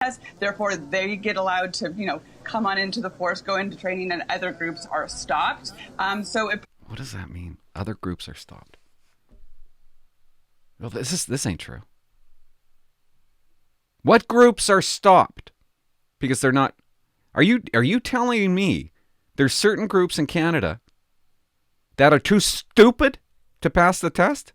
process. Therefore, they get allowed to, come on into the force, go into training, and other groups are stopped. What does that mean? Other groups are stopped. Well, this ain't true. What groups are stopped? Because they're not. Are you telling me there's certain groups in Canada that are too stupid to pass the test?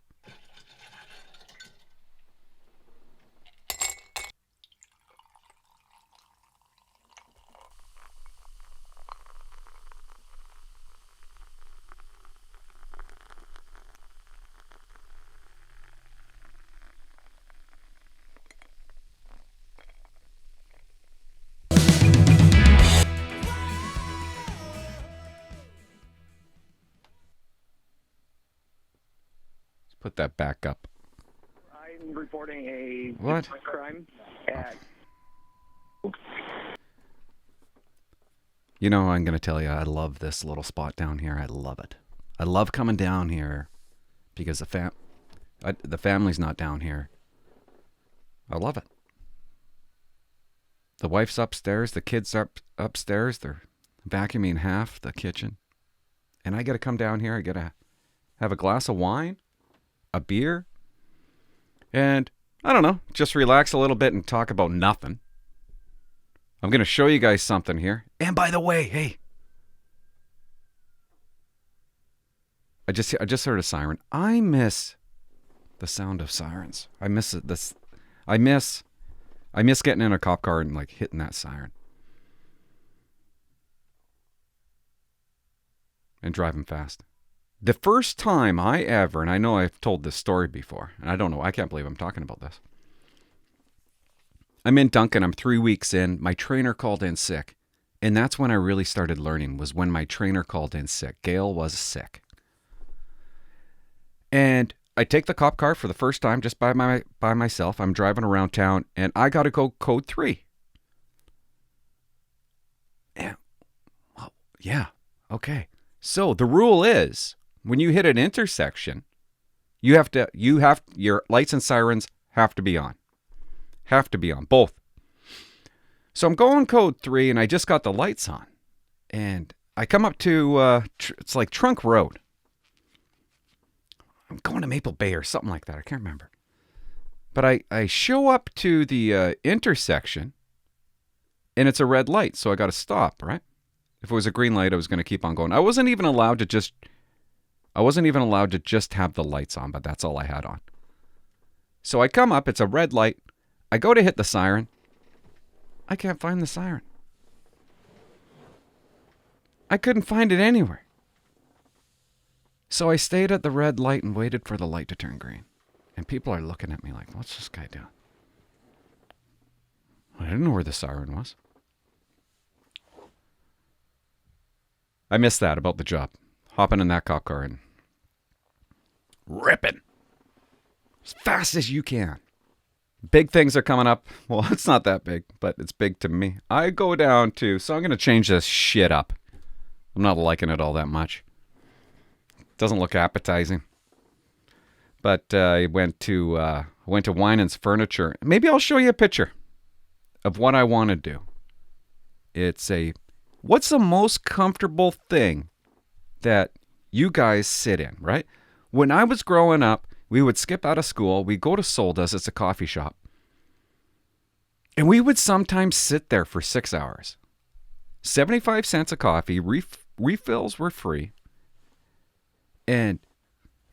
Put that back up. I'm reporting a What? crime at... You know, I'm going to tell you, I love this little spot down here. I love it. I love coming down here because the family's not down here. I love it. The wife's upstairs. The kids are upstairs. They're vacuuming half the kitchen. And I got to come down here. I got to have a glass of wine, a beer, and I don't know, just relax a little bit and talk about nothing. I'm going to show you guys something here. And by the way, hey, I just heard a siren. I miss the sound of sirens. I miss it. I miss getting in a cop car and like hitting that siren and driving fast. The first time I ever, and I know I've told this story before, and I can't believe I'm talking about this. I'm in Duncan, I'm 3 weeks in, my trainer called in sick. And that's when I really started learning, was when my trainer called in sick. Gail was sick. And I take the cop car for the first time just by myself. I'm driving around town, and I got to go code 3. And, well, yeah, okay. So the rule is, when you hit an intersection, your lights and sirens have to be on. Have to be on, both. So I'm going code 3, and I just got the lights on. And I come up to, it's like Trunk Road. I'm going to Maple Bay or something like that. I can't remember. But I show up to the intersection, and it's a red light, so I got to stop, right? If it was a green light, I was going to keep on going. I wasn't even allowed to just have the lights on, but that's all I had on. So I come up, it's a red light. I go to hit the siren. I can't find the siren. I couldn't find it anywhere. So I stayed at the red light and waited for the light to turn green. And people are looking at me like, what's this guy doing? I didn't know where the siren was. I missed that about the job. Hopping in that cop car and ripping as fast as you can. Big things are coming up. Well, it's not that big, but it's big to me. I go down to, so I'm going to change this shit up. I'm not liking it all that much. Doesn't look appetizing. But I went to Winans Furniture. Maybe I'll show you a picture of what I want to do. It's what's the most comfortable thing that you guys sit in, right? When I was growing up, we would skip out of school. We'd go to Solda's. It's a coffee shop. And we would sometimes sit there for 6 hours. 75 cents a coffee. Refills were free. And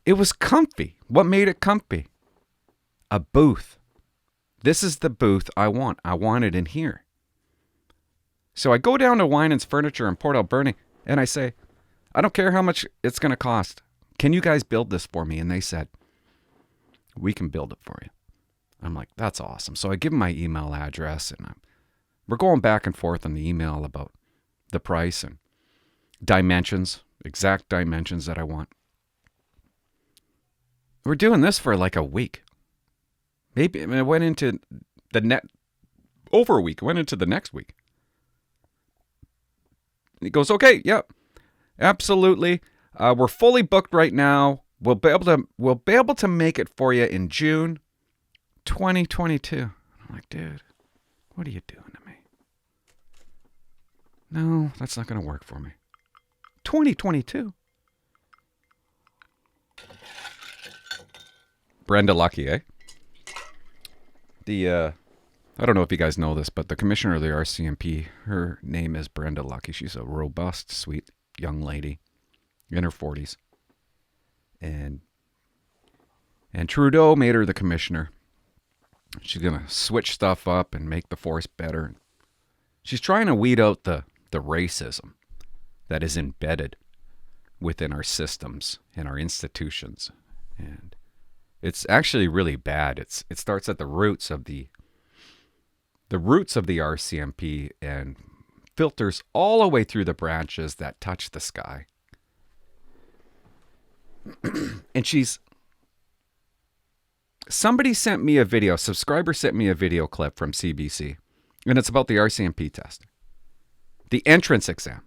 it was comfy. What made it comfy? A booth. This is the booth I want. I want it in here. So I go down to Winans Furniture in Port Alberni, and I say, I don't care how much it's going to cost. Can you guys build this for me? And they said, we can build it for you. I'm like, that's awesome. So I give them my email address, and we're going back and forth on the email about the price and dimensions, exact dimensions that I want. We're doing this for like a week. Maybe it went into over a week. It went into the next week. He goes, okay, yep, absolutely. We're fully booked right now. We'll be able to make it for you in June 2022. I'm like, dude, What are you doing to me? No, that's not going to work for me. 2022. Brenda Lucky, eh? I don't know if you guys know this, but the commissioner of the RCMP, her name is Brenda Lucky. She's a robust, sweet young lady in her 40s. And Trudeau made her the commissioner. She's going to switch stuff up and make the force better. She's trying to weed out the racism that is embedded within our systems and our institutions. And it's actually really bad. It starts at the roots of the RCMP and filters all the way through the branches that touch the sky. And somebody sent me a video, a subscriber sent me a video clip from CBC, and it's about the RCMP test, the entrance exam.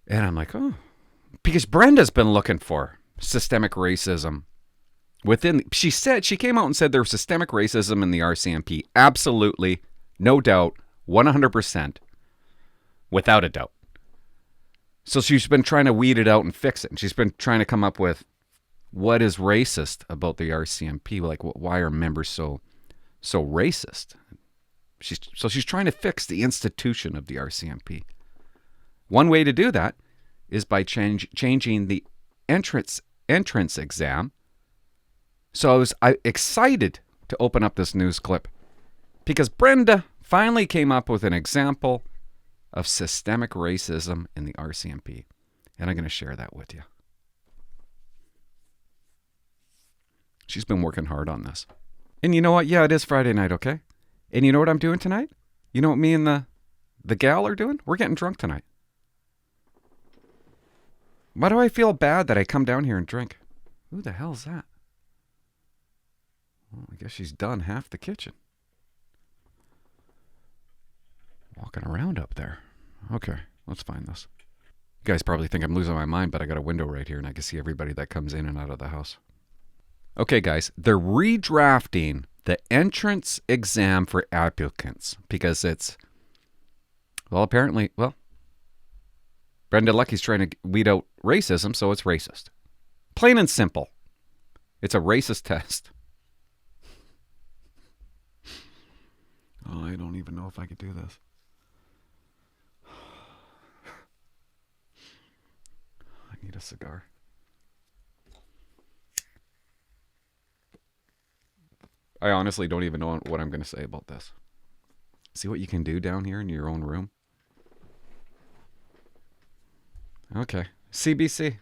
And I'm like, oh, because Brenda's been looking for systemic racism within. She came out and said there was systemic racism in the RCMP. Absolutely, no doubt, 100%, without a doubt. So she's been trying to weed it out and fix it. And she's been trying to come up with what is racist about the RCMP. Like, why are members so racist? She's trying to fix the institution of the RCMP. One way to do that is by changing the entrance exam. So I was excited to open up this news clip because Brenda finally came up with an example of systemic racism in the RCMP. And I'm going to share that with you. She's been working hard on this. And you know what? Yeah, it is Friday night, okay? And you know what I'm doing tonight? You know what me and the gal are doing? We're getting drunk tonight. Why do I feel bad that I come down here and drink? Who the hell's that? Well, I guess she's done half the kitchen. Walking around up there. Okay, let's find this. You guys probably think I'm losing my mind, but I got a window right here and I can see everybody that comes in and out of the house. Okay, guys, they're redrafting the entrance exam for applicants because apparently, Brenda Lucky's trying to weed out racism, so it's racist. Plain and simple. It's a racist test. Oh, I don't even know if I could do this. I need a cigar. I honestly don't even know what I'm going to say about this. See what you can do down here in your own room? Okay. CBC.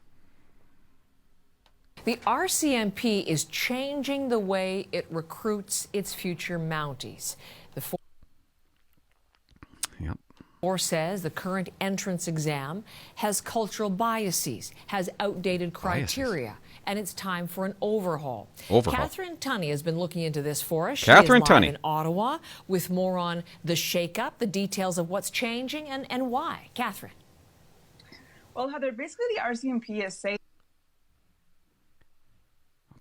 The RCMP is changing the way it recruits its future Mounties. The force says the current entrance exam has cultural biases, has outdated criteria, and it's time for an overhaul. Catherine Tunney has been looking into this for us. Catherine Tunney Tunney in Ottawa with more on the shakeup, the details of what's changing and why. Catherine. Well, Heather, basically the RCMP is saying...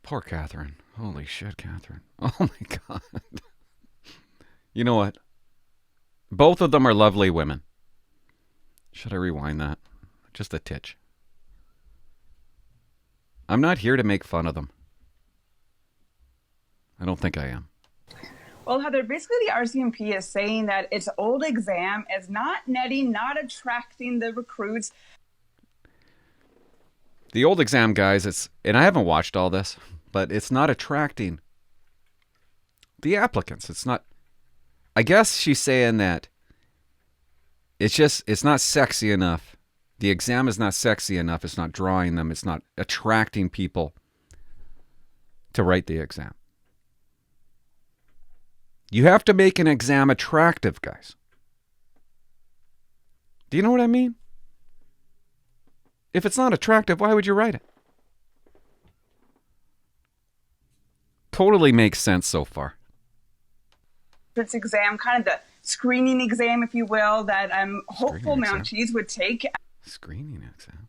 Poor Catherine. Holy shit, Catherine. Oh my God. You know what? Both of them are lovely women. Should I rewind that? Just a titch. I'm not here to make fun of them. I don't think I am. Well, Heather, basically the RCMP is saying that its old exam is not netting, not attracting the recruits. The old exam, guys, and I haven't watched all this, but it's not attracting the applicants. It's not... I guess she's saying that it's not sexy enough. The exam is not sexy enough. It's not drawing them. It's not attracting people to write the exam. You have to make an exam attractive, guys. Do you know what I mean? If it's not attractive, why would you write it? Totally makes sense so far. This exam, kind of the screening exam, if you will, that hopeful Mounties would take. Screening exam?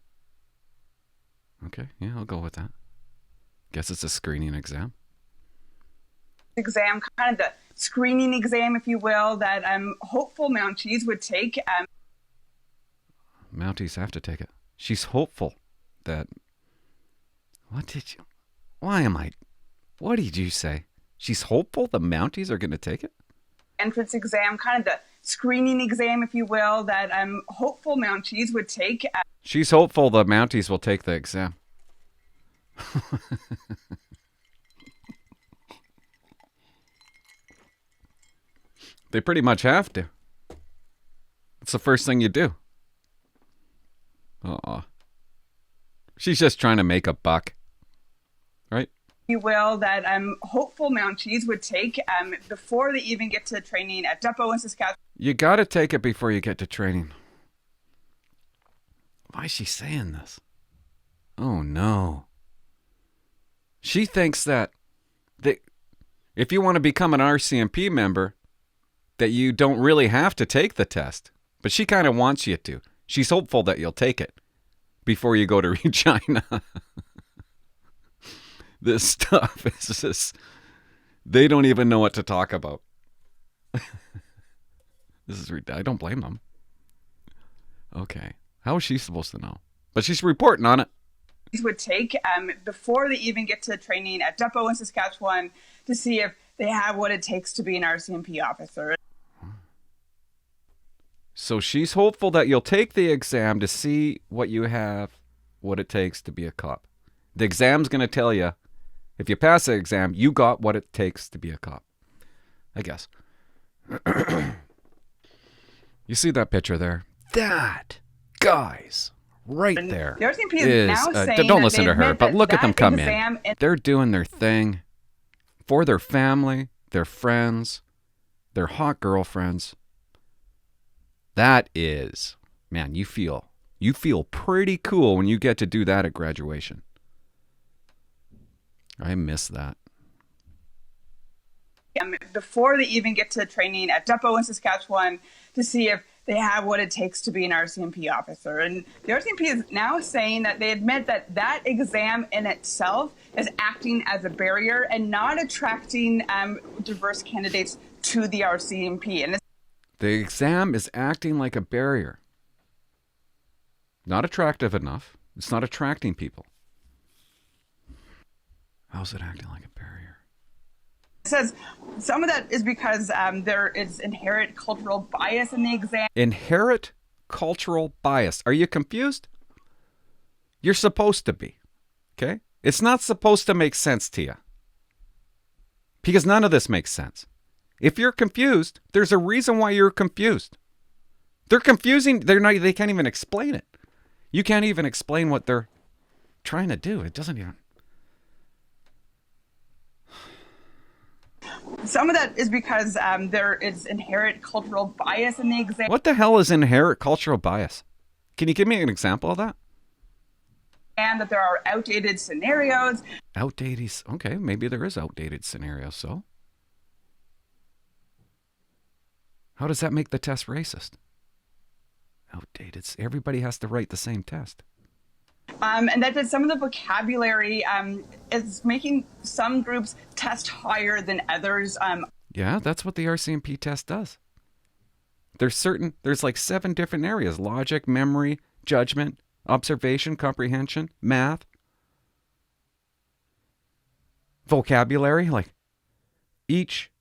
Okay, yeah, I'll go with that. Guess it's a screening exam. exam, kind of the screening exam, if you will, that hopeful Mounties would take. Mounties have to take it. She's hopeful that... What did you say? She's hopeful the Mounties are going to take it? Entrance exam, kind of the screening exam, if you will, that hopeful Mounties would take. She's hopeful the Mounties will take the exam. They pretty much have to. It's the first thing you do. She's just trying to make a buck. Right? You will, that hopeful Mounties would take before they even get to training at Depot in Saskatchewan. You got to take it before you get to training. Why is she saying this? Oh, no. She thinks that if you want to become an RCMP member, that you don't really have to take the test. But she kind of wants you to. She's hopeful that you'll take it before you go to Regina. This stuff is just... They don't even know what to talk about. I don't blame them. Okay. How is she supposed to know? But she's reporting on it. Would take before they even get to training at Depot in Saskatchewan to see if they have what it takes to be an RCMP officer. So she's hopeful that you'll take the exam to see what it takes to be a cop. The exam's going to tell you, if you pass the exam, you got what it takes to be a cop. I guess. You see that picture there? That, guys, right there. The RCMP is now saying don't listen to her, but look at them come in. They're doing their thing for their family, their friends, their hot girlfriends. That is, man, you feel pretty cool when you get to do that at graduation. I miss that. Before they even get to training at Depot in Saskatchewan to see if they have what it takes to be an RCMP officer. And the RCMP is now saying that they admit that that exam in itself is acting as a barrier and not attracting diverse candidates to the RCMP. And the exam is acting like a barrier. Not attractive enough. It's not attracting people. How's it acting like a barrier? It says some of that is because there is inherent cultural bias in the exam. Inherent cultural bias. Are you confused? You're supposed to be. Okay? It's not supposed to make sense to you. Because none of this makes sense. If you're confused, there's a reason why you're confused. They're confusing. They can't even explain it. You can't even explain what they're trying to do. It doesn't even... Some of that is because there is inherent cultural bias in the exam. What the hell is inherent cultural bias? Can you give me an example of that? And that there are outdated scenarios. Outdated... Okay, maybe there is outdated scenarios, so... How does that make the test racist? Outdated. Everybody has to write the same test. And that some of the vocabulary is making some groups test higher than others. Yeah, that's what the RCMP test does. There's like 7 different areas: logic, memory, judgment, observation, comprehension, math, vocabulary, like each.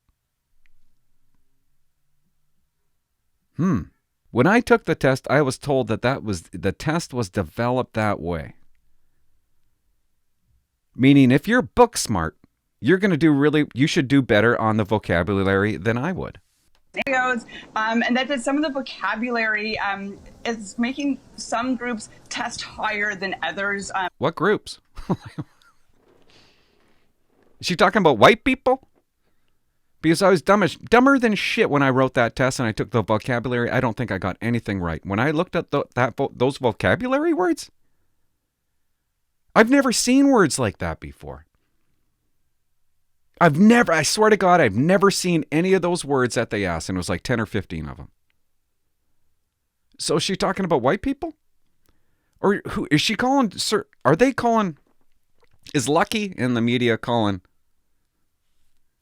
When I took the test, I was told that the test was developed that way. Meaning, if you're book smart, you should do better on the vocabulary than I would. And that some of the vocabulary is making some groups test higher than others. What groups? Is she talking about white people? Because I was dumber than shit when I wrote that test and I took the vocabulary. I don't think I got anything right. When I looked at those vocabulary words, I've never seen words like that before. I swear to God, I've never seen any of those words that they asked, and it was like 10 or 15 of them. So is she talking about white people? Or who is she calling? Is Lucky in the media calling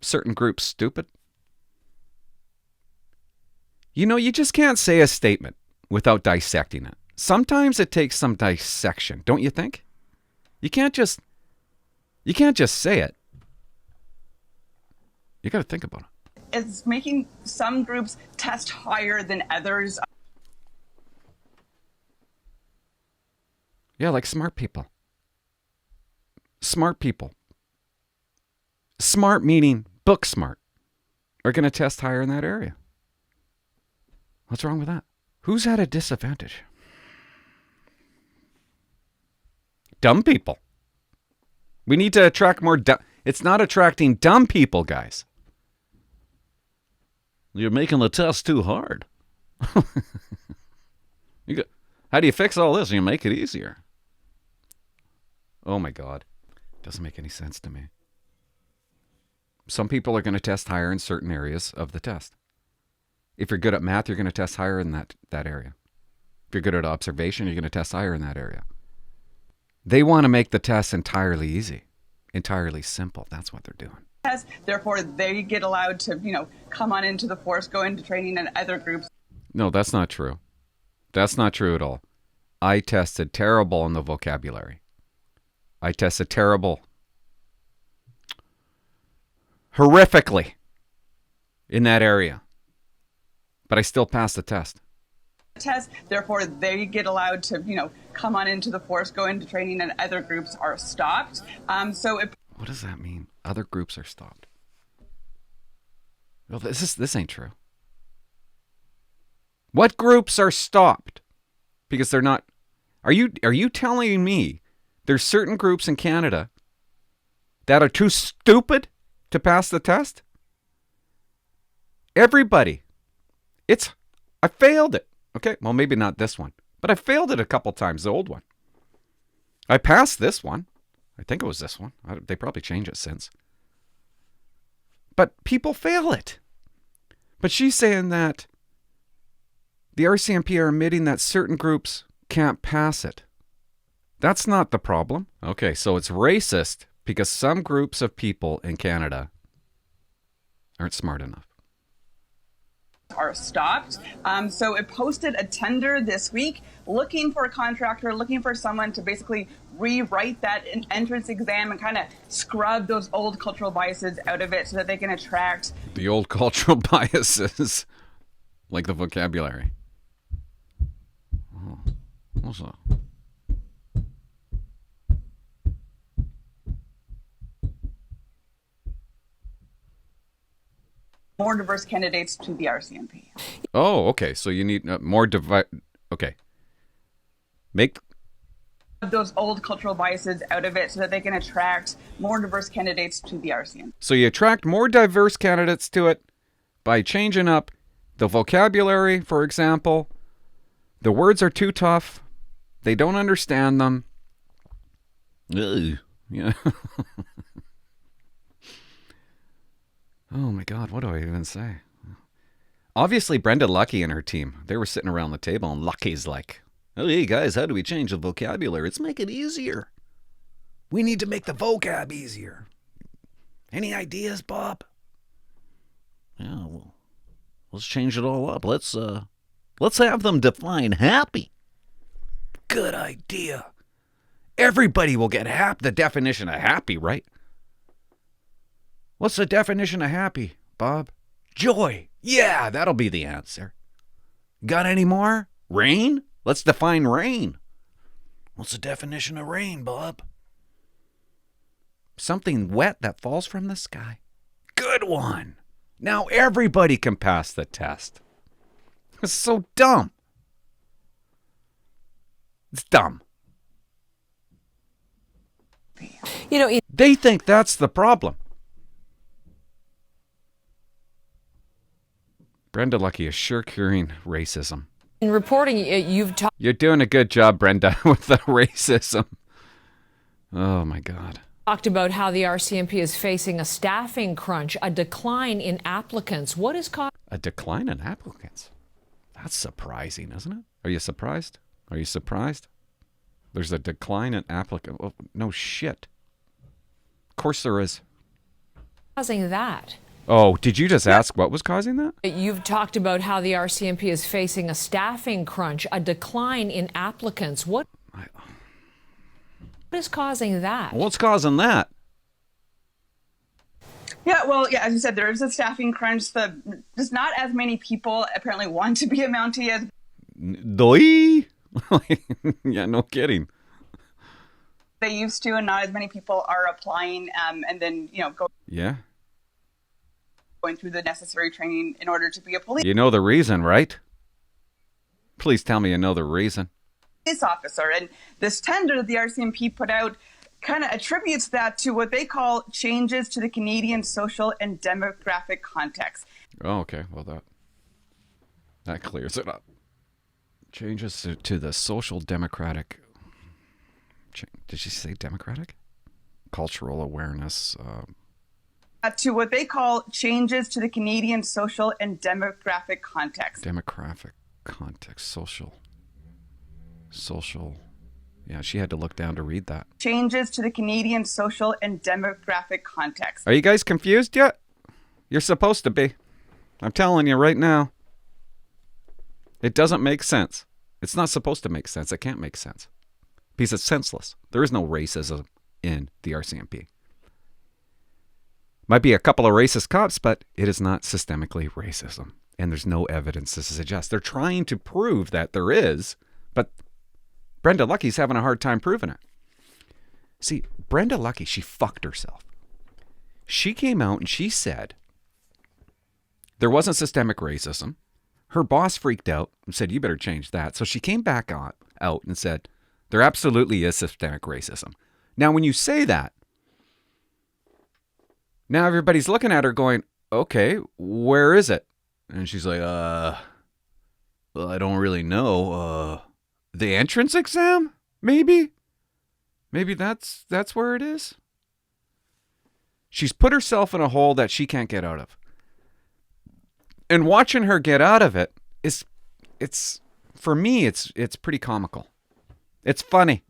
certain groups stupid? You know, you just can't say a statement without dissecting it. Sometimes it takes some dissection, don't you think? You can't just say it. You got to think about it. It's making some groups test higher than others. Yeah, like smart people. Smart people. Smart meaning book smart are going to test higher in that area. What's wrong with that? Who's at a disadvantage? Dumb people. We need to attract more it's not attracting dumb people, guys. You're making the test too hard. How do you fix all this? You make it easier. Oh my God. Doesn't make any sense to me. Some people are going to test higher in certain areas of the test. If you're good at math, you're going to test higher in that area. If you're good at observation, you're going to test higher in that area. They want to make the test entirely easy, entirely simple. That's what they're doing. Therefore, they get allowed to, come on into the force, go into training in other groups. No, that's not true. That's not true at all. I tested terrible on the vocabulary. I tested horrifically in that area. But I still passed the test. Therefore, they get allowed to, come on into the force, go into training, and other groups are stopped. What does that mean? Other groups are stopped. Well, this ain't true. What groups are stopped? Because they're not. Are you telling me there's certain groups in Canada that are too stupid to pass the test? Everybody. I failed it. Okay, well, maybe not this one, but I failed it a couple times, the old one. I passed this one. I think it was this one. They probably changed it since. But people fail it. But she's saying that the RCMP are admitting that certain groups can't pass it. That's not the problem. Okay, so it's racist because some groups of people in Canada aren't smart enough. Are stopped. So it posted a tender this week looking for a contractor, looking for someone to basically rewrite that entrance exam and kind of scrub those old cultural biases out of it so that they can attract the old cultural biases, like the vocabulary. Oh, what's that? more diverse candidates to the RCMP. Oh, okay. So you need more Okay. Make those old cultural biases out of it so that they can attract more diverse candidates to the RCMP. So you attract more diverse candidates to it by changing up the vocabulary, for example. The words are too tough. They don't understand them. Ugh. Yeah. Oh my God, what do I even say? Obviously, Brenda Lucky and her team, they were sitting around the table and Lucky's like, oh, hey guys, how do we change the vocabulary? Let's make it easier. We need to make the vocab easier. Any ideas, Bob? Yeah, well, let's change it all up. Let's have them define happy. Good idea. Everybody will get the definition of happy, right? What's the definition of happy, Bob? Joy. Yeah, that'll be the answer. Got any more? Rain? Let's define rain. What's the definition of rain, Bob? Something wet that falls from the sky. Good one. Now everybody can pass the test. It's so dumb. It's dumb. They think that's the problem. Brenda Lucky is sure curing racism. In reporting, You're doing a good job, Brenda, with the racism. Oh, my God. Talked about how the RCMP is facing a staffing crunch, a decline in applicants. What is causing a decline in applicants? That's surprising, isn't it? Are you surprised? Are you surprised? There's a decline in applicants. Oh, no shit. Of course there is. Causing that? Oh, did you just ask what was causing that? You've talked about how the RCMP is facing a staffing crunch, a decline in applicants. What is causing that? What's causing that? Yeah, well, yeah, as you said, there is a staffing crunch. There's not as many people apparently want to be a Mountie as Doi? Yeah, no kidding. they used to, and not as many people are applying and then, going through the necessary training in order to be a police You know the reason, right? Please tell me you know the reason. officer. And this tender that the RCMP put out kind of attributes that to what they call changes to the Canadian social and demographic context. Oh, okay. Well, that clears it up. Changes to the social democratic. Did she say democratic? Cultural awareness. To what they call changes to the Canadian social and demographic context. Demographic context. Social. Yeah, she had to look down to read that. Changes to the Canadian social and demographic context. Are you guys confused yet? You're supposed to be. I'm telling you right now. It doesn't make sense. It's not supposed to make sense. It can't make sense. Because it's senseless. There is no racism in the RCMP. Might be a couple of racist cops, but it is not systemically racism. And there's no evidence to suggest. They're trying to prove that there is, but Brenda Lucky's having a hard time proving it. See, Brenda Lucky, she fucked herself. She came out and she said there wasn't systemic racism. Her boss freaked out and said, you better change that. So she came back out and said, there absolutely is systemic racism. Now, when you say that, now everybody's looking at her going, okay, where is it? And she's like, well, I don't really know. The entrance exam? Maybe? Maybe that's where it is? She's put herself in a hole that she can't get out of. And watching her get out of it it's for me, it's pretty comical. It's funny.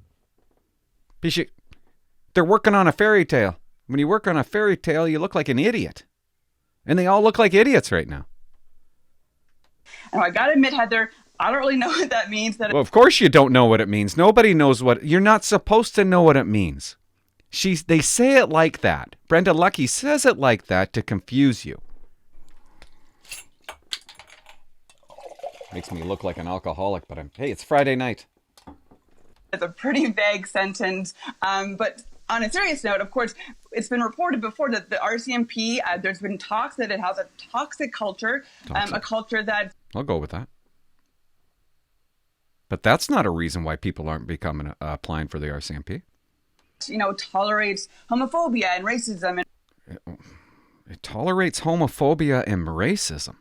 They're working on a fairy tale. When you work on a fairy tale, you look like an idiot. And they all look like idiots right now. And I got to admit, Heather, I don't really know what that means. Well, of course you don't know what it means. Nobody knows what... You're not supposed to know what it means. They say it like that. Brenda Lucky says it like that to confuse you. Makes me look like an alcoholic, but hey, it's Friday night. It's a pretty vague sentence, but on a serious note, of course, it's been reported before that the RCMP, there's been talks that it has a toxic culture, a culture that... I'll go with that. But that's not a reason why people aren't applying for the RCMP. Tolerates homophobia and racism. It tolerates homophobia and racism.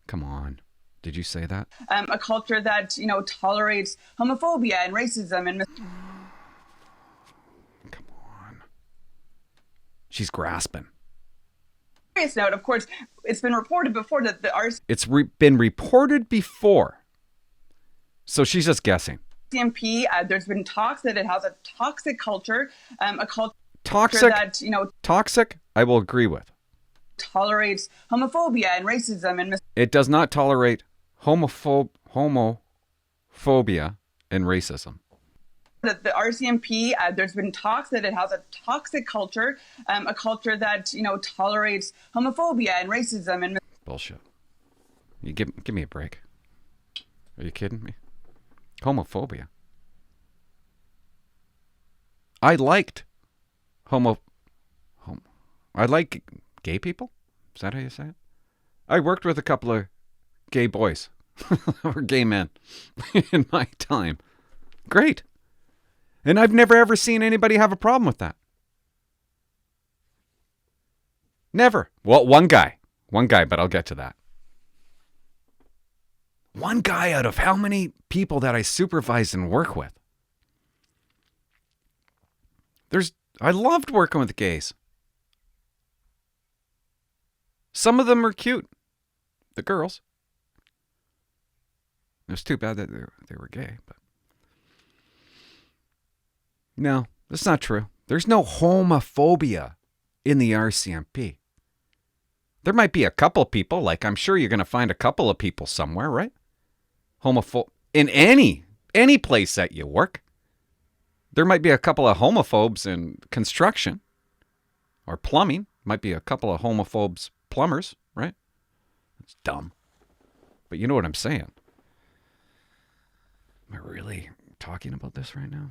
Come on. Did you say that? A culture that, tolerates homophobia and racism and... Come on. She's grasping. Serious note, of course, it's been reported before that the RCMP... It's been reported before. So she's just guessing. RCMP, there's been talks that it has a toxic culture, a culture toxic that, toxic, I will agree with. Tolerates homophobia and racism and... It does not tolerate homophobia and racism. The RCMP, there's been talks that it has a toxic culture, a culture that, tolerates homophobia and racism and... Bullshit. You give me a break. Are you kidding me? Homophobia. I liked I like gay people. Is that how you say it? I worked with a couple of gay boys or gay men in my time. Great. And I've never ever seen anybody have a problem with that. Never. Well, one guy, but I'll get to that. One guy out of how many people that I supervise and work with? I loved working with gays. Some of them are cute. The girls. It was too bad that they were gay, but... No, that's not true. There's no homophobia in the RCMP. There might be a couple people, like I'm sure you're going to find a couple of people somewhere, right? In any place that you work. There might be a couple of homophobes in construction or plumbing. Might be a couple of homophobes plumbers, right? It's dumb. But you know what I'm saying. Am I really talking about this right now?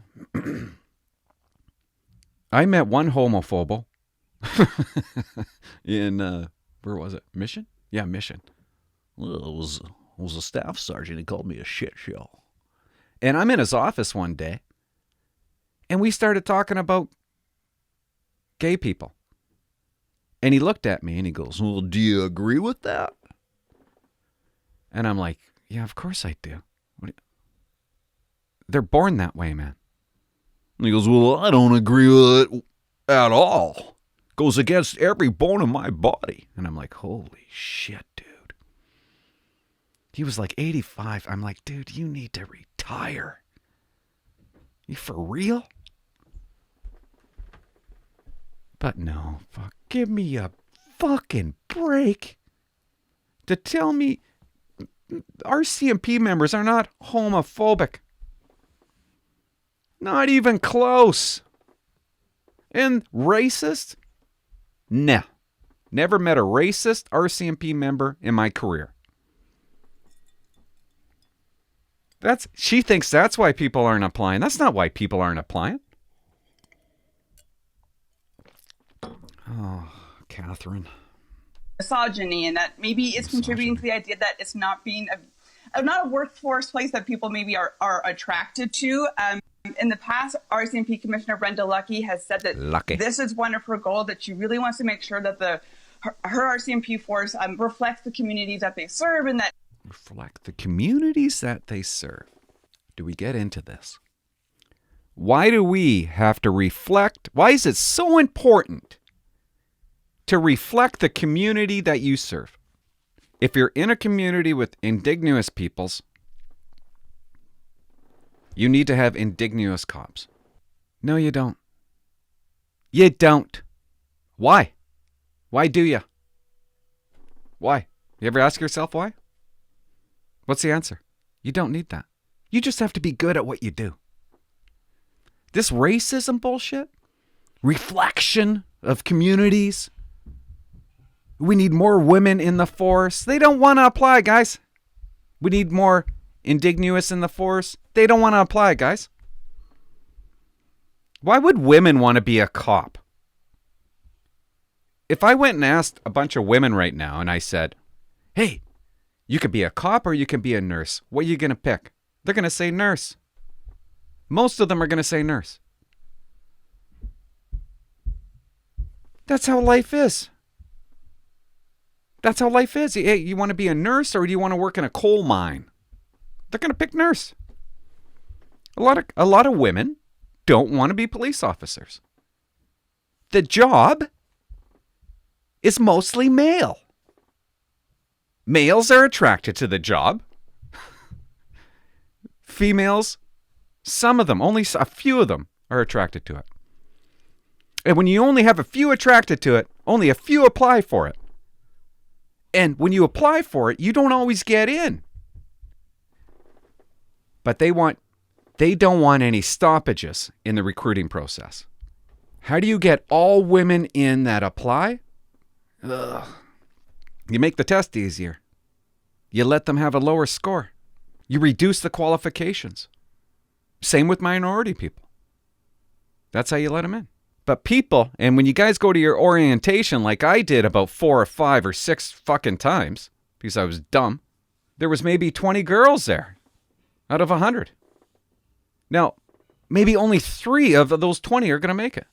I met one homophobe in, where was it? Mission? Yeah, Mission. Well, it was a staff sergeant. He called me a shit show. And I'm in his office one day, and we started talking about gay people. And he looked at me and he goes, well, do you agree with that? And I'm like, yeah, of course I do. They're born that way, man. And he goes, well, I don't agree with it at all. Goes against every bone in my body. And I'm like, holy shit, dude. He was like 85. I'm like, dude, you need to retire. You for real? But no, fuck, give me a fucking break. To tell me RCMP members are not homophobic. Not even close. And racist? Nah. Never met a racist RCMP member in my career. She thinks that's why people aren't applying. That's not why people aren't applying. Oh, Catherine. Misogyny, and that maybe is contributing to the idea that it's not being not a workforce place that people maybe are attracted to. In the past, RCMP Commissioner Brenda Lucky has said that this is one of her goals, that she really wants to make sure that her RCMP force reflects the communities that they serve, and that reflect the communities that they serve. Do we get into this? Why do we have to reflect? Why is it so important to reflect the community that you serve? If you're in a community with indigenous peoples, you need to have indigenous cops. No, you don't. You don't. Why? Why do you? Why? You ever ask yourself why? What's the answer? You don't need that. You just have to be good at what you do. This racism bullshit, reflection of communities. We need more women in the force. They don't want to apply, guys. We need more indigenous in the force. They don't want to apply, guys. Why would women want to be a cop? If I went and asked a bunch of women right now and I said, hey, you could be a cop or you can be a nurse. What are you going to pick? They're going to say nurse. Most of them are going to say nurse. That's how life is. That's how life is. Hey, you want to be a nurse or do you want to work in a coal mine? They're going to pick nurse. A lot of women don't want to be police officers. The job is mostly male. Males are attracted to the job. Females, some of them, only a few of them are attracted to it. And when you only have a few attracted to it, only a few apply for it. And when you apply for it, you don't always get in. But they don't want any stoppages in the recruiting process. How do you get all women in that apply? Ugh. You make the test easier. You let them have a lower score. You reduce the qualifications. Same with minority people. That's how you let them in. But people, and when you guys go to your orientation like I did about 4 or 5 or 6 fucking times, because I was dumb, there was maybe 20 girls there out of 100. Now, maybe only 3 of those 20 are going to make it.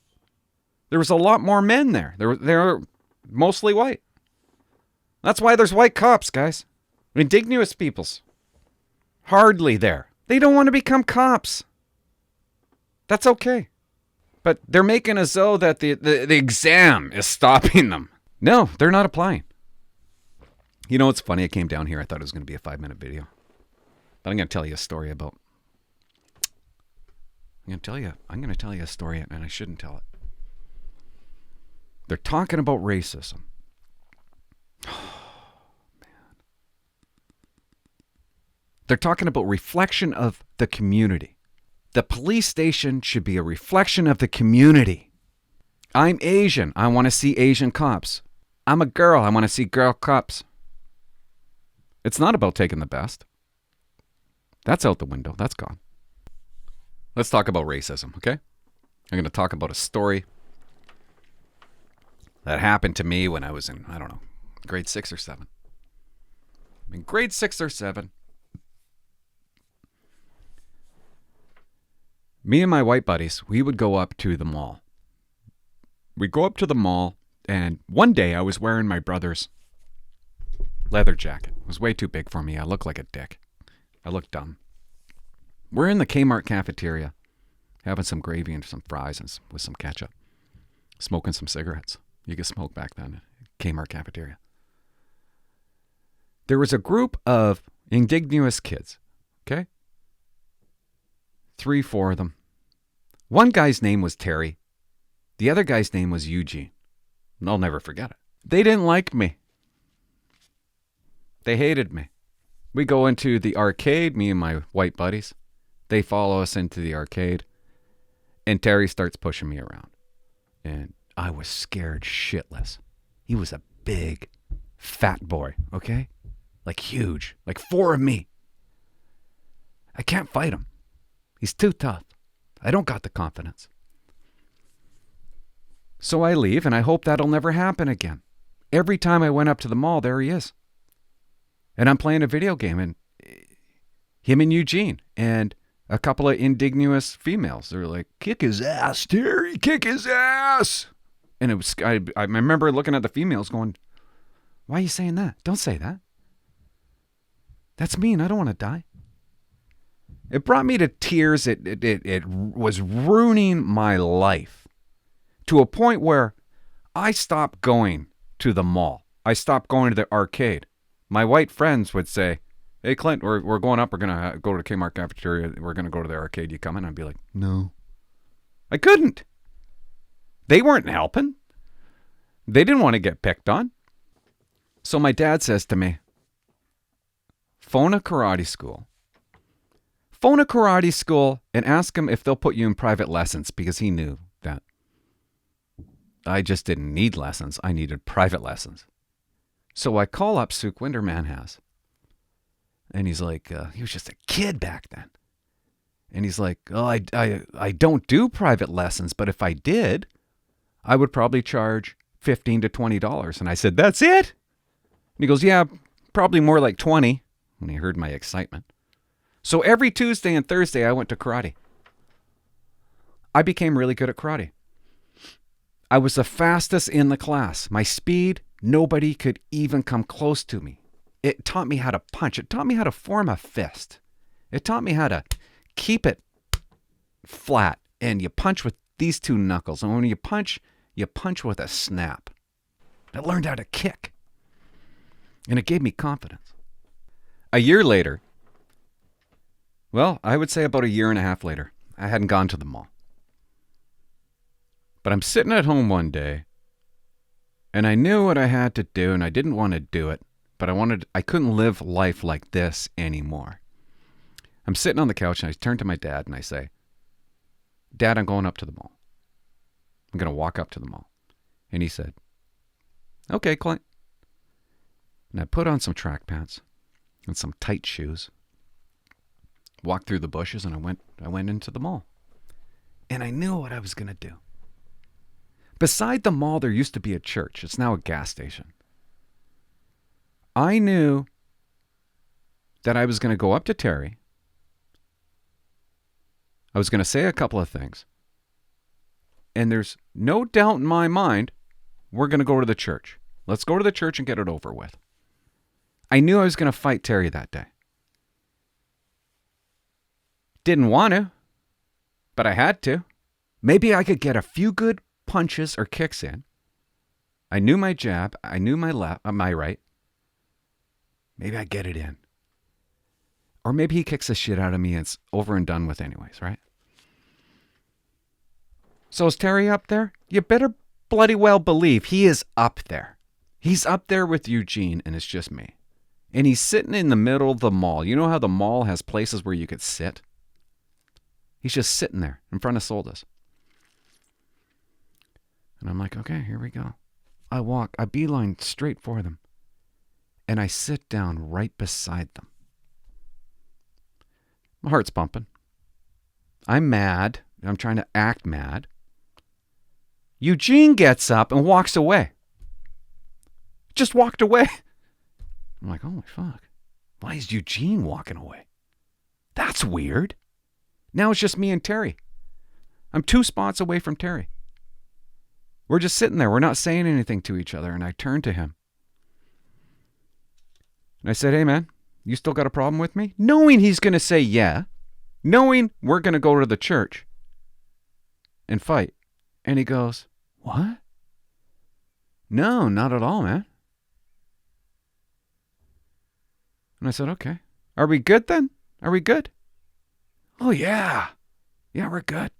There was a lot more men there. They're mostly white. That's why there's white cops, guys. Indigenous peoples. Hardly there. They don't want to become cops. That's okay. But they're making as though that the exam is stopping them. No, they're not applying. You know what's funny? I came down here. I thought it was going to be a 5-minute video. But I'm going to tell you a story about... I'm going to tell you a story, and I shouldn't tell it. They're talking about racism. They're talking about reflection of the community. The police station should be a reflection of the community. I'm Asian. I want to see Asian cops. I'm a girl. I want to see girl cops. It's not about taking the best. That's out the window. That's gone. Let's talk about racism, okay? I'm going to talk about a story that happened to me when I was in, grade 6 or 7. In grade 6 or 7, me and my white buddies, we would go up to the mall. We'd go up to the mall, and one day I was wearing my brother's leather jacket. It was way too big for me. I looked like a dick. I looked dumb. We're in the Kmart cafeteria, having some gravy and some fries and with some ketchup, smoking some cigarettes. You could smoke back then at Kmart cafeteria. There was a group of indigenous kids, okay? 3, 4 of them. One guy's name was Terry. The other guy's name was Eugene. And I'll never forget it. They didn't like me. They hated me. We go into the arcade, me and my white buddies. They follow us into the arcade. And Terry starts pushing me around. And I was scared shitless. He was a big, fat boy, okay? Like huge. Like 4 of me. I can't fight him. He's too tough. I don't got the confidence. So I leave, and I hope that'll never happen again. Every time I went up to the mall, there he is. And I'm playing a video game, and him and Eugene, and a couple of indigenous females. They're like, kick his ass, Terry, kick his ass. And it was, I remember looking at the females going, why are you saying that? Don't say that. That's mean. I don't want to die. It brought me to tears. It was ruining my life to a point where I stopped going to the mall. I stopped going to the arcade. My white friends would say, hey, Clint, we're going up. We're going to go to the Kmart cafeteria. We're going to go to the arcade. You coming? I'd be like, no. I couldn't. They weren't helping. They didn't want to get picked on. So my dad says to me, phone a karate school. Phone a karate school and ask them if they'll put you in private lessons, because he knew that I just didn't need lessons. I needed private lessons. So I call up Sukhwinder Manhas. And he's like, he was just a kid back then. And he's like, oh, I don't do private lessons, but if I did, I would probably charge $15 to $20. And I said, that's it? And he goes, yeah, probably more like 20, when he heard my excitement. So every Tuesday and Thursday, I went to karate. I became really good at karate. I was the fastest in the class. My speed, nobody could even come close to me. It taught me how to punch. It taught me how to form a fist. It taught me how to keep it flat. And you punch with these 2 knuckles. And when you punch with a snap. I learned how to kick. And it gave me confidence. A year later, well, I would say about a year and a half later, I hadn't gone to the mall. But I'm sitting at home one day, and I knew what I had to do, and I didn't want to do it, but I couldn't live life like this anymore. I'm sitting on the couch, and I turn to my dad, and I say, Dad, I'm going up to the mall. I'm going to walk up to the mall. And he said, okay, Clint. And I put on some track pants and some tight shoes, walked through the bushes, and I went into the mall. And I knew what I was going to do. Beside the mall, there used to be a church. It's now a gas station. I knew that I was going to go up to Terry. I was going to say a couple of things. And there's no doubt in my mind, we're going to go to the church. Let's go to the church and get it over with. I knew I was going to fight Terry that day. Didn't want to, but I had to. Maybe I could get a few good punches or kicks in. I knew my jab. I knew my left, my right. Maybe I get it in. Or maybe he kicks the shit out of me and it's over and done with anyways, right? So is Terry up there? You better bloody well believe he is up there. He's up there with Eugene and it's just me. And he's sitting in the middle of the mall. You know how the mall has places where you could sit? He's just sitting there in front of Soldas. And I'm like, okay, here we go. I beeline straight for them. And I sit down right beside them. My heart's pumping. I'm mad. I'm trying to act mad. Eugene gets up and walks away. Just walked away. I'm like, holy fuck. Why is Eugene walking away? That's weird. Now it's just me and Terry. I'm 2 spots away from Terry. We're just sitting there. We're not saying anything to each other. And I turned to him. And I said, hey, man, you still got a problem with me? Knowing he's going to say yeah. Knowing we're going to go to the church and fight. And he goes, what? No, not at all, man. And I said, okay. Are we good then? Are we good? Oh, yeah. Yeah, we're good.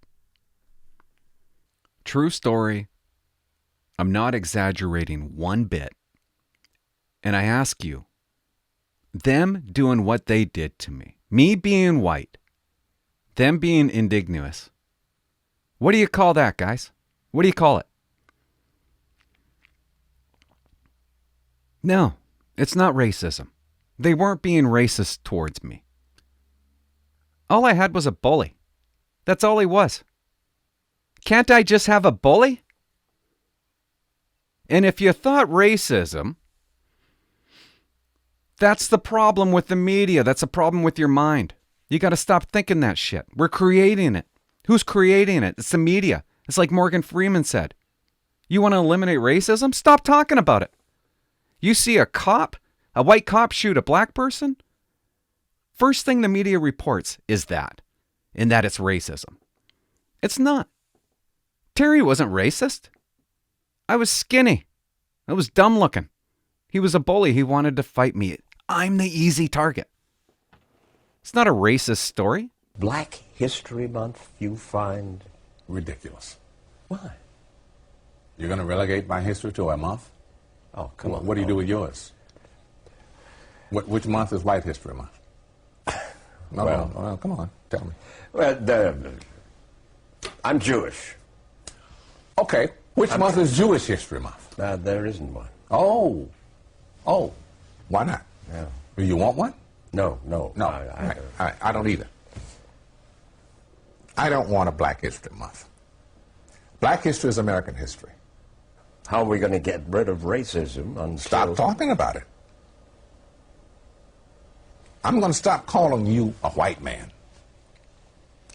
True story. I'm not exaggerating one bit. And I ask you, them doing what they did to me, me being white, them being indigenous, what do you call that, guys? What do you call it? No, it's not racism. They weren't being racist towards me. All I had was a bully. That's all he was. Can't I just have a bully? And if you thought racism, that's the problem with the media. That's a problem with your mind. You got to stop thinking that shit. We're creating it. Who's creating it? It's the media. It's like Morgan Freeman said. You want to eliminate racism? Stop talking about it. You see a white cop shoot a black person? First thing the media reports is that, and that it's racism. It's not. Terry wasn't racist. I was skinny. I was dumb looking. He was a bully. He wanted to fight me. I'm the easy target. It's not a racist story. Black History Month you find ridiculous. Why? You're going to relegate my history to a month? Oh, come on. What do you do with yours? Which month is White History Month? Well, come on, tell me. Well, I'm Jewish. Okay, which month is Jewish History Month? There isn't one. Oh, why not? Yeah. Do you want one? No. I don't either. I don't want a Black History Month. Black history is American history. How are we going to get rid of racism until... Stop talking about it. I'm going to stop calling you a white man.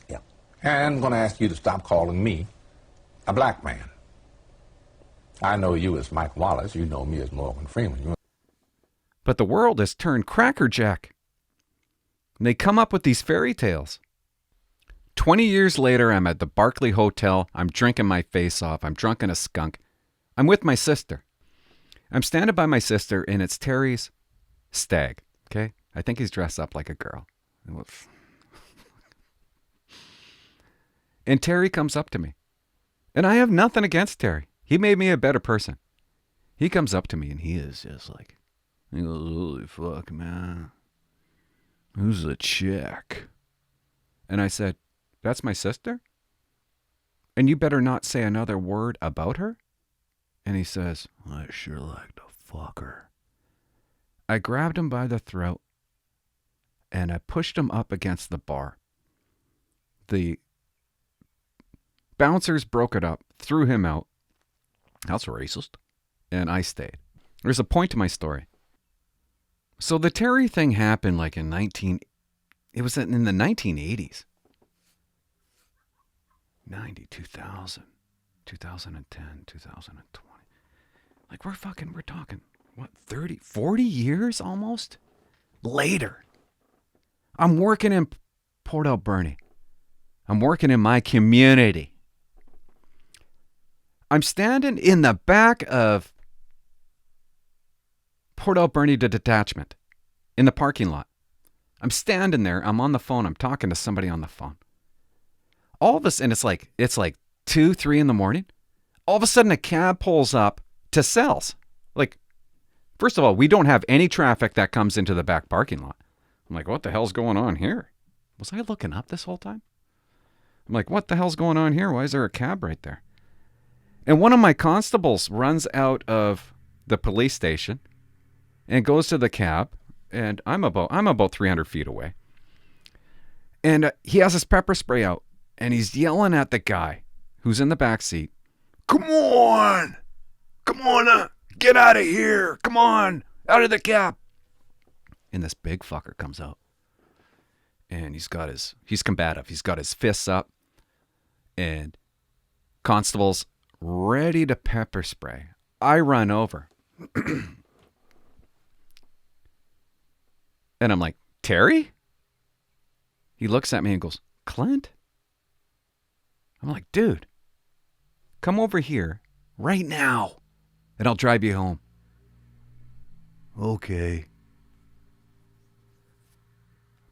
Yeah. And I'm going to ask you to stop calling me a black man. I know you as Mike Wallace. You know me as Morgan Freeman. But the world has turned crackerjack. And they come up with these fairy tales. 20 years later, I'm at the Barclay Hotel. I'm drinking my face off. I'm drunk in a skunk. I'm with my sister. I'm standing by my sister, and it's Terry's stag. Okay? I think he's dressed up like a girl. And Terry comes up to me. And I have nothing against Terry. He made me a better person. He comes up to me, and he is just like, he goes, holy fuck, man. Who's the chick? And I said, that's my sister? And you better not say another word about her? And he says, I sure like to fuck her. I grabbed him by the throat and I pushed him up against the bar. The bouncers broke it up, threw him out. That's racist. And I stayed. There's a point to my story. So the Terry thing happened like in the 1980s. 90, 2000, 2010, 2020. Like we're talking, what, 30, 40 years almost later. I'm working in Port Alberni. I'm working in my community. I'm standing in the back of Port Alberni detachment in the parking lot. I'm standing there. I'm on the phone. I'm talking to somebody on the phone. All of a sudden, it's like 2, 3 in the morning. All of a sudden, a cab pulls up to Cells. Like First of all, we don't have any traffic that comes into the back parking lot. I'm like, what the hell's going on here? Was I looking up this whole time? I'm like, what the hell's going on here? Why is there a cab right there? And one of my constables runs out of the police station and goes to the cab, and I'm about 300 feet away. And he has his pepper spray out, and he's yelling at the guy who's in the back seat. Come on! Come on! Get out of here! Come on! Out of the cab! And this big fucker comes out. And he's combative. He's got his fists up. And constable's ready to pepper spray. I run over. And I'm like, Terry? He looks at me and goes, Clint? I'm like, dude, come over here right now and I'll drive you home. Okay.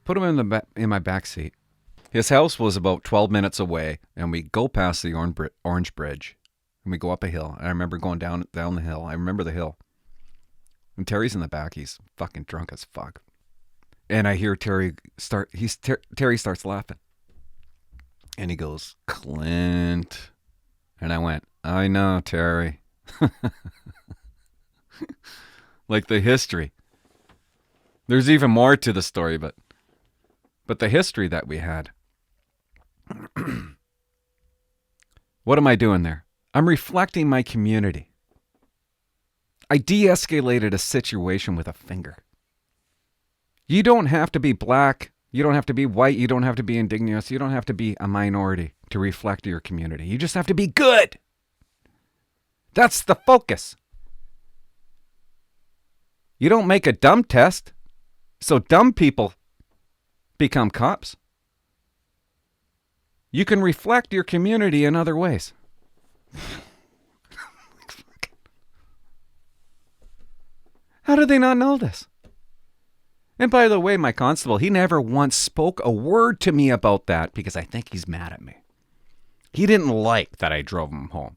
Put him in my back seat. His house was about 12 minutes away, and we go past the Orange Bridge, and we go up a hill. And I remember going down the hill. I remember the hill. And Terry's in the back. He's fucking drunk as fuck. And I hear Terry starts laughing. And he goes, Clint. And I went, I know, Terry. Like the history. There's even more to the story, but the history that we had. What am I doing there? I'm reflecting my community. I de-escalated a situation with a finger. You don't have to be black. You don't have to be white. You don't have to be indigenous. You don't have to be a minority to reflect your community. You just have to be good. That's the focus. You don't make a dumb test, so dumb people become cops. You can reflect your community in other ways. How do they not know this? And by the way, my constable, he never once spoke a word to me about that because I think he's mad at me. He didn't like that I drove him home.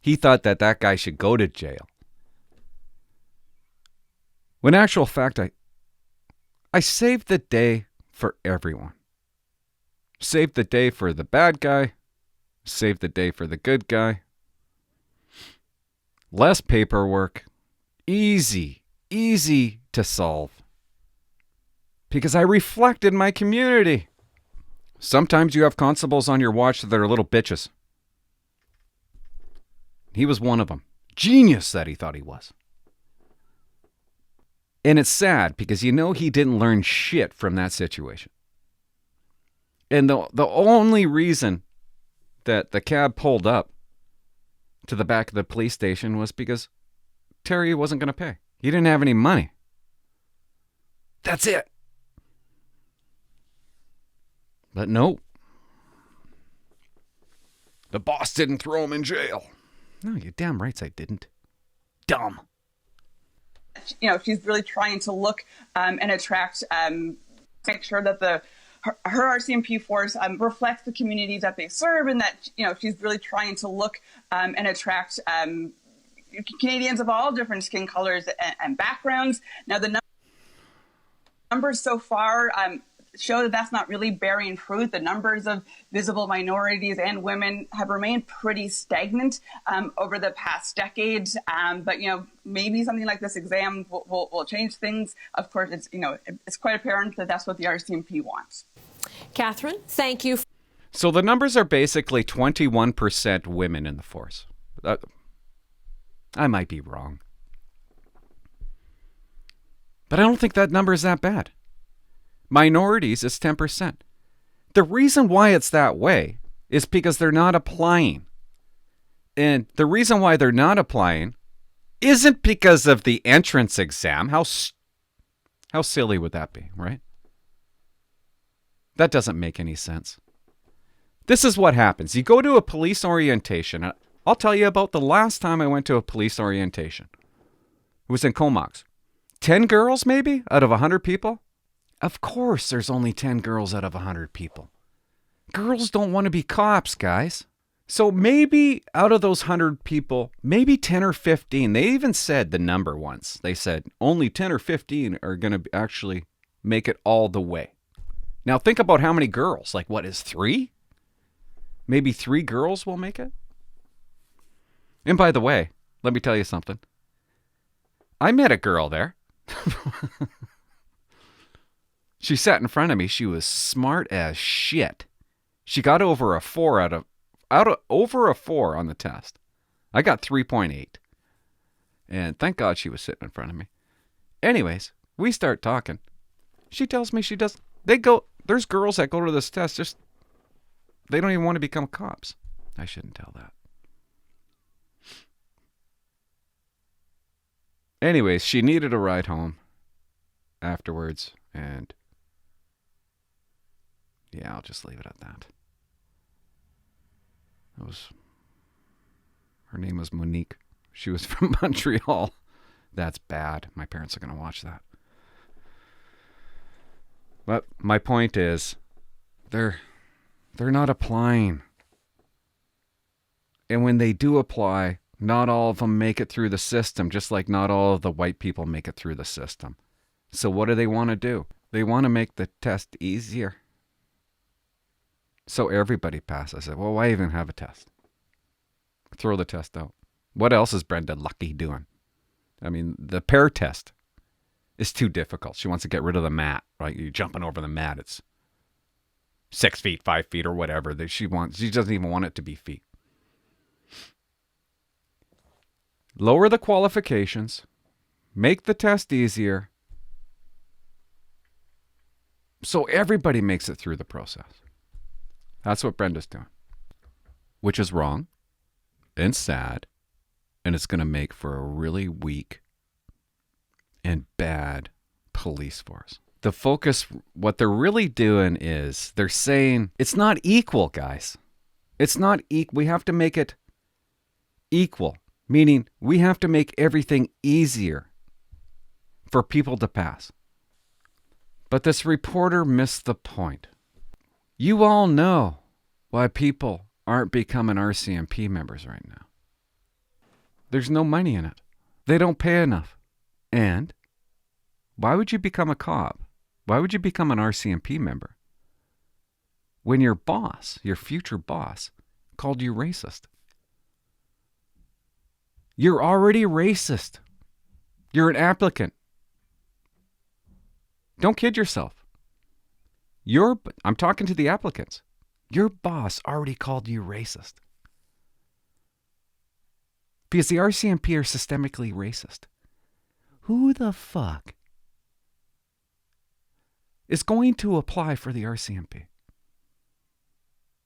He thought that guy should go to jail. When in actual fact, I saved the day for everyone. Saved the day for the bad guy. Saved the day for the good guy. Less paperwork. Easy to solve. Because I reflected my community. Sometimes you have constables on your watch that are little bitches. He was one of them. Genius that he thought he was. And it's sad because you know he didn't learn shit from that situation. And the only reason that the cab pulled up to the back of the police station was because Terry wasn't going to pay. He didn't have any money. That's it. But no. The boss didn't throw him in jail. No, you're damn right I didn't. Dumb. You know, she's really trying to look and attract, make sure that her RCMP force reflects the communities that they serve, and that, you know, she's really trying to look and attract Canadians of all different skin colors and backgrounds. Now, the numbers so far show that that's not really bearing fruit. The numbers of visible minorities and women have remained pretty stagnant over the past decade. But, you know, maybe something like this exam will change things. Of course, it's quite apparent that that's what the RCMP wants. Catherine, thank you. So the numbers are basically 21% women in the force. I might be wrong. But I don't think that number is that bad. Minorities is 10%. The reason why it's that way is because they're not applying. And the reason why they're not applying isn't because of the entrance exam. How silly would that be, right? That doesn't make any sense. This is what happens. You go to a police orientation. I'll tell you about the last time I went to a police orientation. It was in Comox. 10 girls maybe out of 100 people? Of course there's only 10 girls out of 100 people. Girls don't want to be cops, guys. So maybe out of those 100 people, maybe 10 or 15, they even said the number once. They said only 10 or 15 are going to actually make it all the way. Now think about how many girls. Like, what is 3? Maybe 3 girls will make it? And by the way, let me tell you something. I met a girl there. She sat in front of me. She was smart as shit. She got over a 4 over a 4 on the test. I got 3.8. And thank God she was sitting in front of me. Anyways, we start talking. She tells me there's girls that go to this test, they don't even want to become cops. I shouldn't tell that. Anyways, she needed a ride home afterwards, and yeah, I'll just leave it at that. Her name was Monique. She was from Montreal. That's bad. My parents are going to watch that. But my point is, they're not applying. And when they do apply, not all of them make it through the system, just like not all of the white people make it through the system. So what do they want to do? They want to make the test easier. So everybody passes it. Well, why even have a test? Throw the test out. What else is Brenda Lucky doing? I mean, the pair test is too difficult. She wants to get rid of the mat, right? You're jumping over the mat. It's 6 feet, 5 feet, or whatever. She doesn't even want it to be feet. Lower the qualifications. Make the test easier. So everybody makes it through the process. That's what Brenda's doing. Which is wrong and sad. And it's going to make for a really weak and bad police force. The focus, what they're really doing is they're saying it's not equal, guys. It's not equal. We have to make it equal, meaning we have to make everything easier for people to pass. But this reporter missed the point. You all know why people aren't becoming RCMP members right now. There's no money in it. They don't pay enough. And why would you become a cop? Why would you become an RCMP member when your boss, your future boss, called you racist? You're already racist. You're an applicant. Don't kid yourself. I'm talking to the applicants. Your boss already called you racist. Because the RCMP are systemically racist. Who the fuck is going to apply for the RCMP?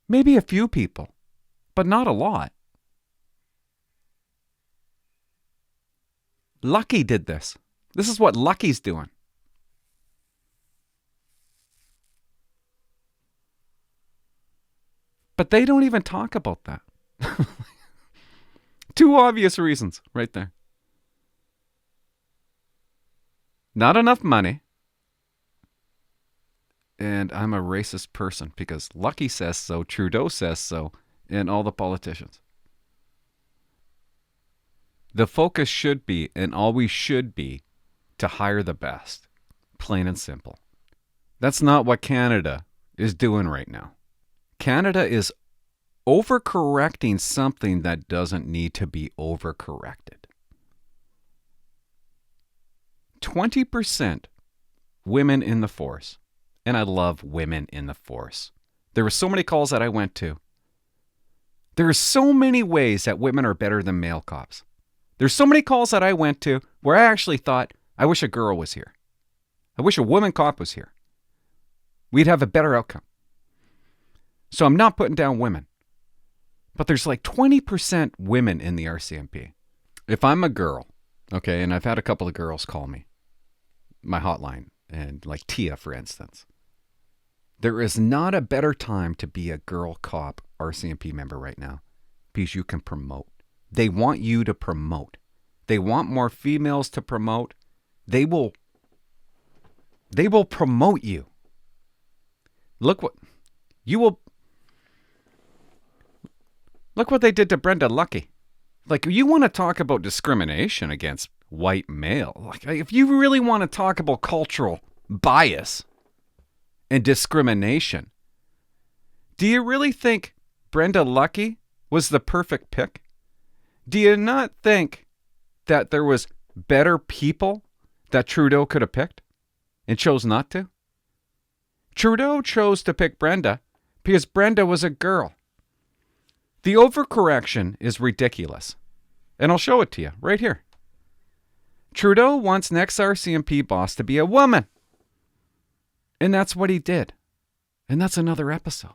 Maybe a few people, but not a lot. Lucky did this. This is what Lucky's doing. But they don't even talk about that. 2 obvious reasons right there. Not enough money. And I'm a racist person because Lucky says so, Trudeau says so, and all the politicians. The focus should be, and always should be, to hire the best. Plain and simple. That's not what Canada is doing right now. Canada is overcorrecting something that doesn't need to be overcorrected. 20% women in the force. And I love women in the force. There were so many calls that I went to. There are so many ways that women are better than male cops. There's so many calls that I went to where I actually thought, I wish a girl was here. I wish a woman cop was here. We'd have a better outcome. So I'm not putting down women. But there's like 20% women in the RCMP. If I'm a girl, okay, and I've had a couple of girls call me, my hotline, and like Tia, for instance. There is not a better time to be a girl cop RCMP member right now because you can promote. They want you to promote. They want more females to promote. They will promote you. Look what you will. Look what they did to Brenda Lucki. Like, you want to talk about discrimination against white male. Like, if you really want to talk about cultural bias and discrimination, do you really think Brenda Lucki was the perfect pick? Do you not think that there was better people that Trudeau could have picked and chose not to? Trudeau chose to pick Brenda because Brenda was a girl. The overcorrection is ridiculous. And I'll show it to you right here. Trudeau wants next RCMP boss to be a woman. And that's what he did. And that's another episode.